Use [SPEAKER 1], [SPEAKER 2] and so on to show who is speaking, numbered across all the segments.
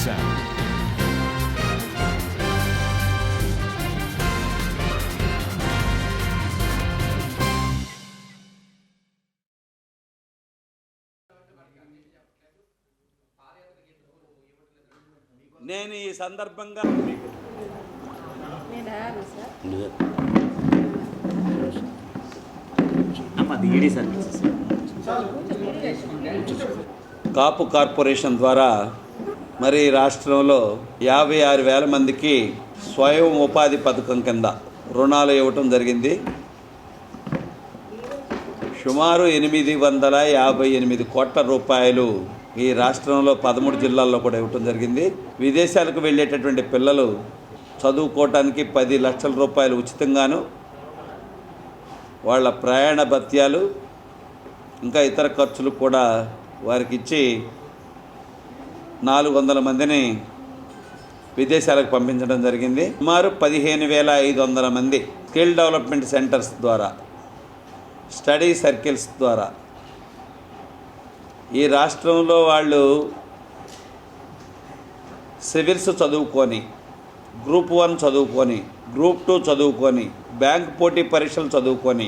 [SPEAKER 1] sound.
[SPEAKER 2] నేను ఈ సందర్భంగా కాపు కార్పొరేషన్ ద్వారా మరి రాష్ట్రంలో 56,000 మందికి స్వయం ఉపాధి పథకం కింద రుణాలు ఇవ్వటం జరిగింది. సుమారు 858 కోట్ల రూపాయలు ఈ రాష్ట్రంలో 13 జిల్లాల్లో కూడా ఇవ్వటం జరిగింది. విదేశాలకు వెళ్ళేటటువంటి పిల్లలు చదువుకోవటానికి 10 లక్షల రూపాయలు ఉచితంగాను, వాళ్ళ ప్రయాణ భత్యాలు ఇంకా ఇతర ఖర్చులు కూడా వారికి ఇచ్చి 400 మందిని విదేశాలకు పంపించడం జరిగింది. సుమారు 15,500 మంది స్కిల్ డెవలప్మెంట్ సెంటర్స్ ద్వారా, స్టడీ సర్కిల్స్ ద్వారా ఈ రాష్ట్రంలో వాళ్ళు సివిల్స్ చదువుకొని, గ్రూప్ 1 చదువుకొని, గ్రూప్ 2 చదువుకొని, బ్యాంక్ పోటీ పరీక్షలు చదువుకొని,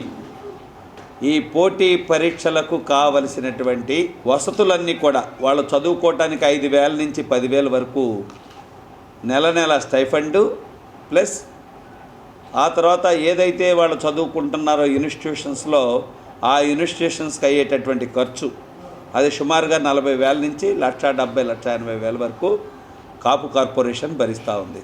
[SPEAKER 2] ఈ పోటీ పరీక్షలకు కావలసినటువంటి వసతులన్నీ కూడా వాళ్ళు చదువుకోవటానికి 5,000 నుంచి 10,000 వరకు నెల స్టైఫండు ప్లస్ ఆ తర్వాత ఏదైతే వాళ్ళు చదువుకుంటున్నారో ఇన్స్టిట్యూషన్స్లో ఆ ఇన్స్టిట్యూషన్స్కి అయ్యేటటువంటి ఖర్చు అది సుమారుగా 40,000 నుంచి 1,70,000 1,80,000 వరకు కాపు కార్పొరేషన్ భరిస్తూ ఉంది.